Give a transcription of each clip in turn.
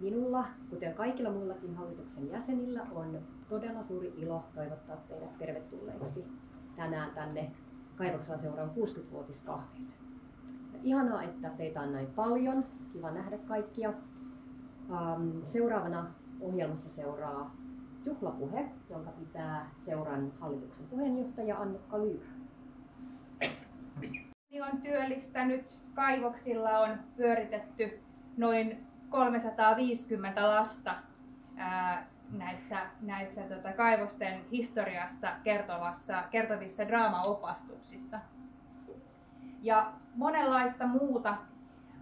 Minulla, kuten kaikilla muillakin hallituksen jäsenillä, on todella suuri ilo toivottaa teidät tervetulleeksi tänään tänne Kaivoksalan seuran 60-vuotiskahville. Ihanaa, että teitä on näin paljon. Kiva nähdä kaikkia. Seuraavana ohjelmassa seuraa juhlapuhe, jonka pitää seuran hallituksen puheenjohtaja Annukka Lyyrä. On työllistänyt. Kaivoksilla on pyöritetty noin 350 lasta näissä kaivosten historiasta kertovissa draamaopastuksissa. Ja monenlaista muuta.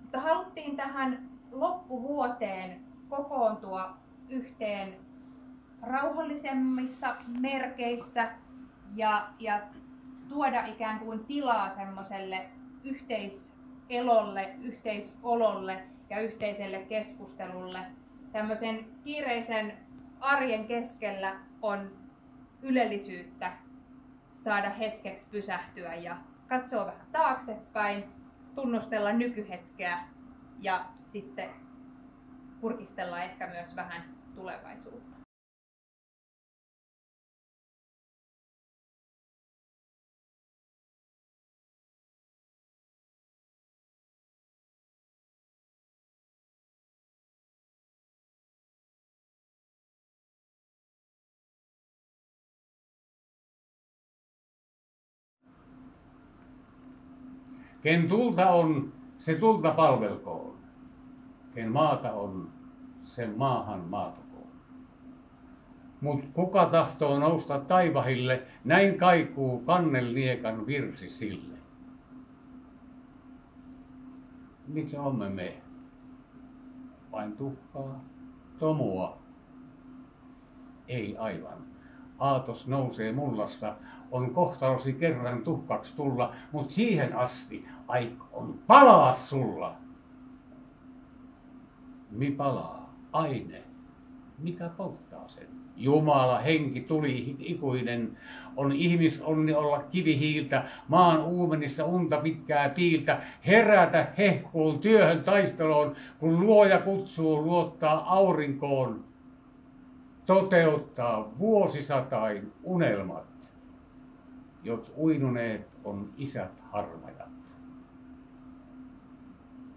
Mutta haluttiin tähän loppuvuoteen kokoontua yhteen rauhallisemmissa merkeissä ja tuoda ikään kuin tilaa semmoiselle yhteiselolle, yhteisololle ja yhteiselle keskustelulle. Tämmöisen kiireisen arjen keskellä on ylellisyyttä saada hetkeksi pysähtyä ja katsoa vähän taaksepäin, tunnustella nykyhetkeä ja sitten kurkistella ehkä myös vähän tulevaisuutta. Ken tulta on, se tulta palvelkoon. Ken maata on, sen maahan maatokoon. Mut kuka tahtoo nousta taivahille, näin kaikuu kannelniekan virsi sille. Mitä omme me? Vain tuhkaa, tomua? Ei aivan. Aatos nousee mullasta, on kohtalosi kerran tuhkaksi tulla, mut siihen asti aik on palaa sulla. Mi palaa? Aine. Mikä polttaa sen? Jumala, henki, tuli ikuinen, on ihmisonni olla kivihiiltä, maan uumenissa unta pitkää piiltä, herätä hehkuun työhön taisteluun, kun luoja kutsuu luottaa aurinkoon, toteuttaa vuosisatain unelmat, jot uinuneet on isät harmajat.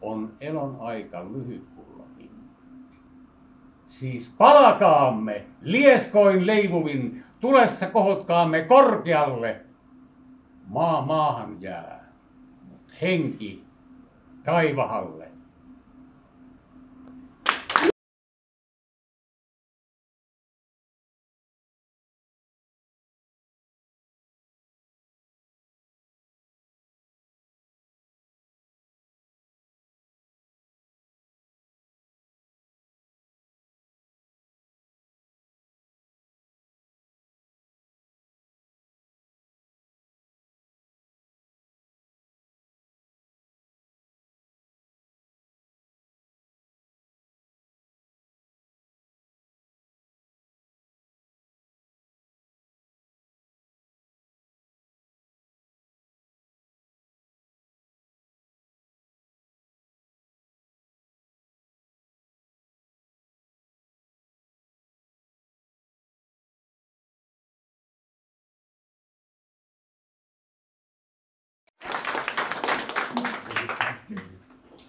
On elon aika lyhyt kullakin. Siis palakaamme lieskoin leivuvin, tulessa kohotkaamme korkealle. Maa maahan jää, mut henki taivahalle.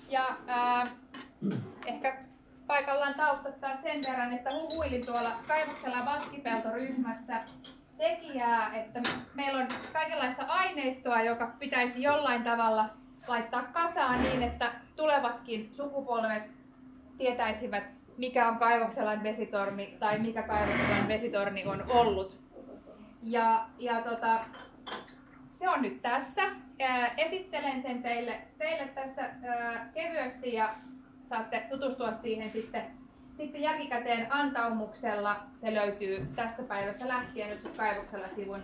Ja ehkä paikallaan taustattaa sen verran, että huhuilin tuolla Kaivoksella Vaskipelto-ryhmässä tekijää, että meillä on kaikenlaista aineistoa, joka pitäisi jollain tavalla laittaa kasaan niin, että tulevatkin sukupolvet tietäisivät, mikä on Kaivokselan vesitorni tai mikä Kaivokselan vesitorni on ollut. Se on nyt tässä. Esittelen sen teille tässä kevyesti ja saatte tutustua siihen sitten jälkikäteen antaumuksella. Se löytyy tästä päivästä lähtien nyt Kaivoksella sivun.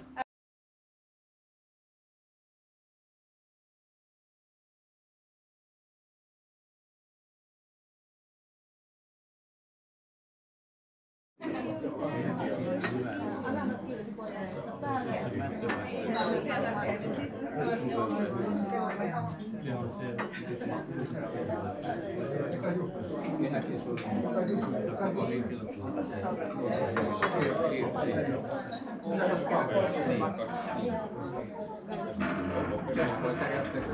Se on periaatteessa